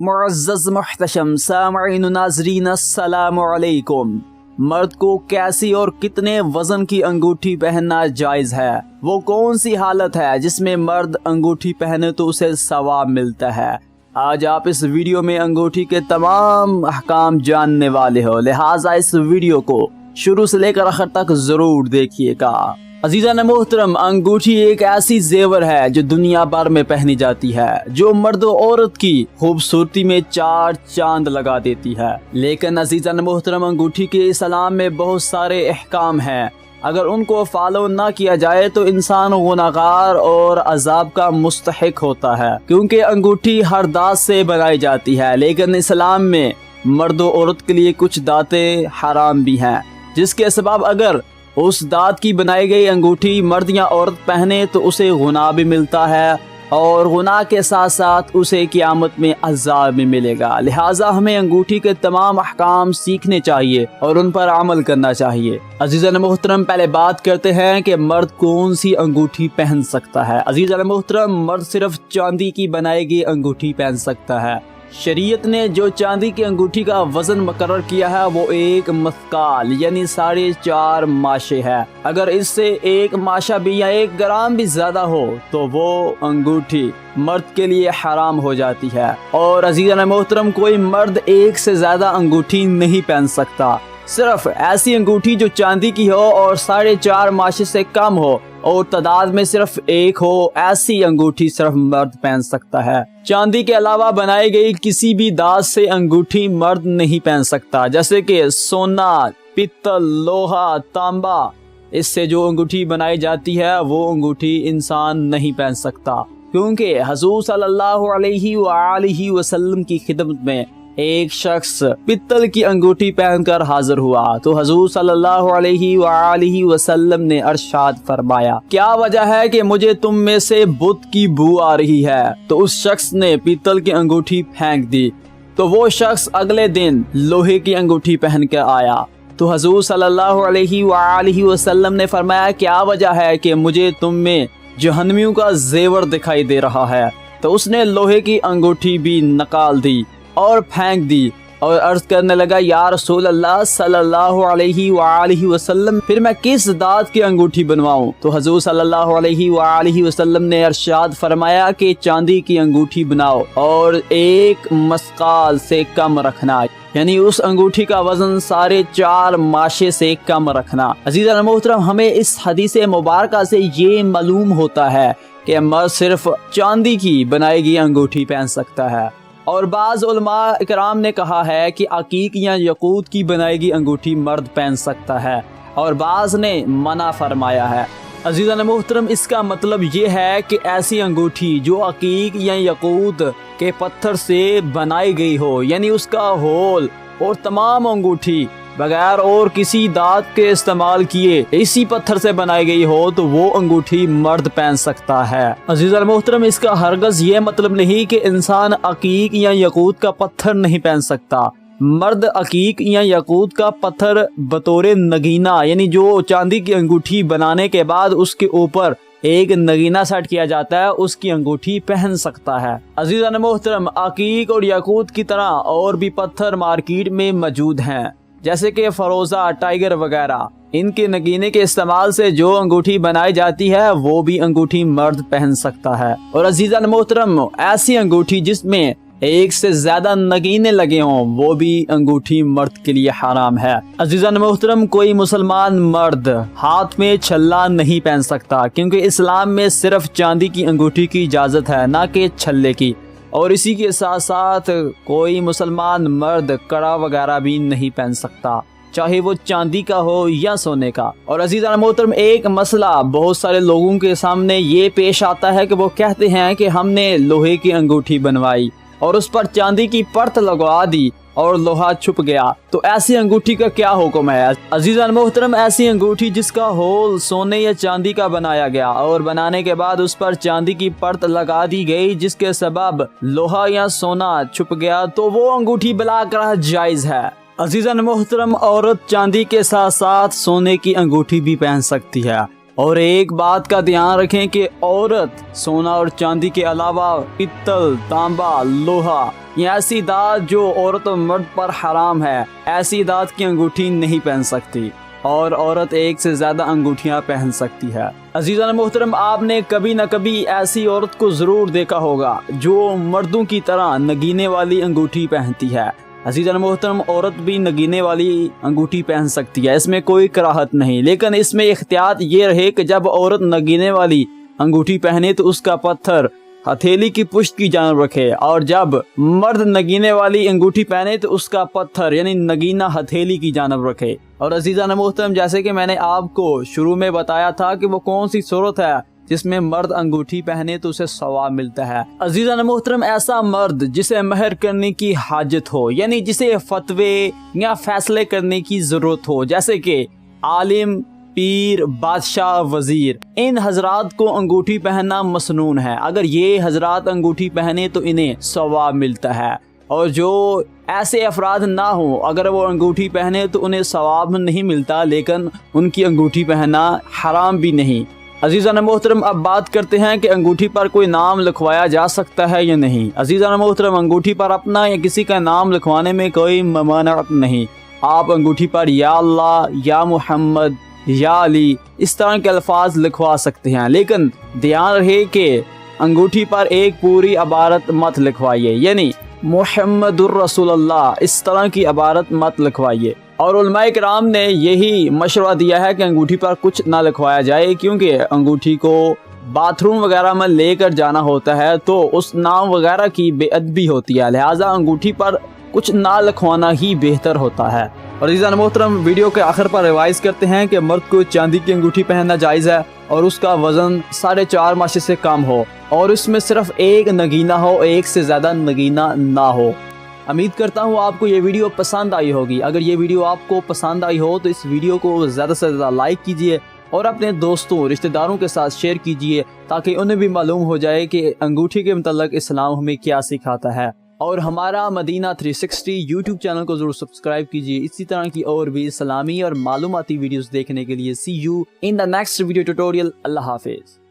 मुअज़्ज़ज़ मुहतशम सामईन नाज़रीन अस्सलामु अलैकुम। मर्द को कैसी और कितने वजन की अंगूठी पहनना जायज़ है? वो कौन सी हालत है जिसमें मर्द अंगूठी पहने तो उसे सवाब मिलता है? आज आप इस वीडियो में अंगूठी के तमाम अहकाम जानने वाले हो, लिहाजा इस वीडियो को शुरू से लेकर आखिर तक जरूर देखिएगा। अजीज़ान मोहतरम, अंगूठी एक ऐसी जेवर है जो दुनिया भर में पहनी जाती है, जो मर्द और औरत की खूबसूरती में चार चांद लगा देती है। लेकिन अजीज़ान मोहतरम, अंगूठी के इस्लाम में बहुत सारे अहकाम हैं। अगर उनको फॉलो ना किया जाए तो इंसान गुनाहगार और अजाब का मुस्तहिक होता है, क्योंकि अंगूठी हर दात से बनाई जाती है। लेकिन इस्लाम में मर्द और औरत के लिए कुछ दातें हराम भी हैं, जिसके सबब अगर उस दात की बनाई गई अंगूठी मर्द या औरत पहने तो उसे गुनाह भी मिलता है और गुनाह के साथ साथ उसे क़यामत में अज़ाब भी मिलेगा। लिहाजा हमें अंगूठी के तमाम अहकाम सीखने चाहिए और उन पर अमल करना चाहिए। अजीज़ान मोहतरम, पहले बात करते हैं कि मर्द कौन सी अंगूठी पहन सकता है। अजीज़ान मोहतरम, मर्द सिर्फ चांदी की बनाई गई अंगूठी पहन सकता है। शरीयत ने जो चांदी की अंगूठी का वजन मुकर्रर किया है वो एक मस्काल यानी 4.5 माशे है। अगर इससे एक माशा भी या 1 ग्राम भी ज्यादा हो तो वो अंगूठी मर्द के लिए हराम हो जाती है। और अजीज़ान मोहतरम, कोई मर्द एक से ज्यादा अंगूठी नहीं पहन सकता। सिर्फ ऐसी अंगूठी जो चांदी की हो और 4.5 माशे से कम हो और तादाद में सिर्फ एक हो, ऐसी अंगूठी सिर्फ मर्द पहन सकता है। चांदी के अलावा बनाई गई किसी भी दात से अंगूठी मर्द नहीं पहन सकता, जैसे कि सोना, पित्तल, लोहा, तांबा, इससे जो अंगूठी बनाई जाती है वो अंगूठी इंसान नहीं पहन सकता, क्योंकि हुज़ूर सल्लल्लाहु अलैहि वसल्लम की खिदमत में एक शख्स पित्तल की अंगूठी पहनकर हाजिर हुआ तो हुज़ूर सल्लल्लाहु अलैहि वसल्लम ने इरशाद फरमाया, क्या वजह है कि मुझे तुम में से बुत की बू आ रही है? तो उस शख्स ने पित्तल की अंगूठी फेंक दी। तो वो शख्स अगले दिन लोहे की अंगूठी पहन कर आया तो हुज़ूर सल्लल्लाहु अलैहि वसल्लम ने फरमाया, क्या वजह है कि मुझे तुम में जहन्नमियों का जेवर दिखाई दे रहा है? तो उसने लोहे की अंगूठी भी निकाल दी और फेंक दी और अर्ज करने लगा, या रसूल अल्लाह सल्लल्लाहु अलैहि वसल्लम, फिर मैं किस दात की अंगूठी बनवाऊं? तो हुज़ूर सल्लल्लाहु अलैहि वसल्लम ने इरशाद फरमाया कि चांदी की अंगूठी बनाओ और 1 मस्काल से कम रखना, यानी उस अंगूठी का वजन 4.5 माशे से कम रखना। अज़ीज़ान मोहतरम, हमें इस हदीस मुबारका से ये मालूम होता है कि मर्द सिर्फ चांदी की बनाई गई अंगूठी पहन सकता है। और बाज़ उलमा इकराम ने कहा है कि अकीक या यकूत की बनाई गई अंगूठी मर्द पहन सकता है और बाज़ ने मना फरमाया है। अज़ीज़ान मोहतरम, इसका मतलब ये है कि ऐसी अंगूठी जो अकीक या यकूत के पत्थर से बनाई गई हो, यानी उसका होल और तमाम अंगूठी बगैर और किसी दात के इस्तेमाल किए इसी पत्थर से बनाई गई हो, तो वो अंगूठी मर्द पहन सकता है। अज़ीज़ान मोहतरम, इसका हरगज़ ये मतलब नहीं कि इंसान अकीक या यकूत का पत्थर नहीं पहन सकता। मर्द अकीक या यकूत का पत्थर बतौर नगीना, यानी जो चांदी की अंगूठी बनाने के बाद उसके ऊपर एक नगीना सेट किया जाता है, उसकी अंगूठी पहन सकता है। अज़ीज़ान मोहतरम, अकीक और यकूत की तरह और भी पत्थर मार्केट में मौजूद हैं, जैसे कि फरोजा, टाइगर वगैरह। इनके नगीने के इस्तेमाल से जो अंगूठी बनाई जाती है वो भी अंगूठी मर्द पहन सकता है। और अजीज़ान मोहतरम, ऐसी अंगूठी जिसमें 1 से ज्यादा नगीने लगे हों वो भी अंगूठी मर्द के लिए हराम है। अजीज़ान मोहतरम, कोई मुसलमान मर्द हाथ में छल्ला नहीं पहन सकता, क्योंकि इस्लाम में सिर्फ चांदी की अंगूठी की इजाजत है, ना कि छल्ले की। और इसी के साथ साथ कोई मुसलमान मर्द कड़ा वगैरह भी नहीं पहन सकता, चाहे वो चांदी का हो या सोने का। और अजीज़ान मोहतरम, एक मसला बहुत सारे लोगों के सामने ये पेश आता है कि वो कहते हैं कि हमने लोहे की अंगूठी बनवाई और उस पर चांदी की परत लगवा दी और लोहा छुप गया, तो ऐसी अंगूठी का क्या हुक्म है? अजीज़ान मोहतरम, ऐसी अंगूठी जिसका होल सोने या चांदी का बनाया गया और बनाने के बाद उस पर चांदी की परत लगा दी गई, जिसके सबब लोहा या सोना छुप गया, तो वो अंगूठी बिलाकर जायज है। अजीज़ान मोहतरम, औरत चांदी के साथ साथ सोने की अंगूठी भी पहन सकती है اور ایک بات کا دھیان رکھیں کہ عورت سونا اور چاندی کے علاوہ پتل، تانبا، لوہا، یہ ایسی دھات جو عورت و مرد پر حرام ہے، ایسی دھات کی انگوٹھی نہیں پہن سکتی، اور عورت ایک سے زیادہ انگوٹھیاں پہن سکتی ہے۔ عزیزان محترم، آپ نے کبھی نہ کبھی ایسی عورت کو ضرور دیکھا ہوگا جو مردوں کی طرح نگینے والی انگوٹھی پہنتی ہے۔ عزیزان محترم، عورت بھی نگینے والی انگوٹھی پہن سکتی ہے، اس میں کوئی کراہت نہیں، لیکن اس میں احتیاط یہ رہے کہ جب عورت نگینے والی انگوٹھی پہنے تو اس کا پتھر ہتھیلی کی پشت کی جانب رکھے، اور جب مرد نگینے والی انگوٹھی پہنے تو اس کا پتھر یعنی نگینہ ہتھیلی کی جانب رکھے۔ اور عزیزان محترم، جیسے کہ میں نے آپ کو شروع میں بتایا تھا کہ وہ کون سی صورت ہے جس میں مرد انگوٹھی پہنے تو اسے ثواب ملتا ہے۔ عزیزان محترم، ایسا مرد جسے مہر کرنے کی حاجت ہو، یعنی جسے فتوے یا فیصلے کرنے کی ضرورت ہو، جیسے کہ عالم، پیر، بادشاہ، وزیر، ان حضرات کو انگوٹھی پہننا مسنون ہے۔ اگر یہ حضرات انگوٹھی پہنے تو انہیں ثواب ملتا ہے، اور جو ایسے افراد نہ ہوں اگر وہ انگوٹھی پہنے تو انہیں ثواب نہیں ملتا، لیکن ان کی انگوٹھی پہننا حرام بھی نہیں۔ عزیزان محترم، اب بات کرتے ہیں کہ انگوٹھی پر کوئی نام لکھوایا جا سکتا ہے یا نہیں۔ عزیزان محترم، انگوٹھی پر اپنا یا کسی کا نام لکھوانے میں کوئی ممانعت نہیں۔ آپ انگوٹھی پر یا اللہ، یا محمد، یا علی اس طرح کے الفاظ لکھوا سکتے ہیں، لیکن دھیان رہے کہ انگوٹھی پر ایک پوری عبارت مت لکھوائیے، یعنی محمد الرسول اللہ اس طرح کی عبارت مت لکھوائیے۔ اور علماء کرام نے یہی مشورہ دیا ہے کہ انگوٹھی پر کچھ نہ لکھوایا جائے، کیونکہ انگوٹھی کو باتھ روم وغیرہ میں لے کر جانا ہوتا ہے تو اس نام وغیرہ کی بے ادبی ہوتی ہے، لہٰذا انگوٹھی پر کچھ نہ لکھوانا ہی بہتر ہوتا ہے۔ اور عزیزان محترم، ویڈیو کے آخر پر ریوائز کرتے ہیں کہ مرد کو چاندی کی انگوٹھی پہننا جائز ہے اور اس کا وزن 4.5 ماشے سے کم ہو، اور اس میں صرف ایک نگینہ ہو، ایک سے زیادہ نگینہ نہ ہو۔ امید کرتا ہوں آپ کو یہ ویڈیو پسند آئی ہوگی۔ اگر یہ ویڈیو آپ کو پسند آئی ہو تو اس ویڈیو کو زیادہ سے زیادہ لائک کیجئے اور اپنے دوستوں، رشتہ داروں کے ساتھ شیئر کیجئے، تاکہ انہیں بھی معلوم ہو جائے کہ انگوٹھی کے متعلق اسلام ہمیں کیا سکھاتا ہے۔ اور ہمارا مدینہ 360 یوٹیوب چینل کو ضرور سبسکرائب کیجئے اسی طرح کی اور بھی اسلامی اور معلوماتی ویڈیوز دیکھنے کے لیے۔ See you in the next video tutorial۔ اللہ حافظ۔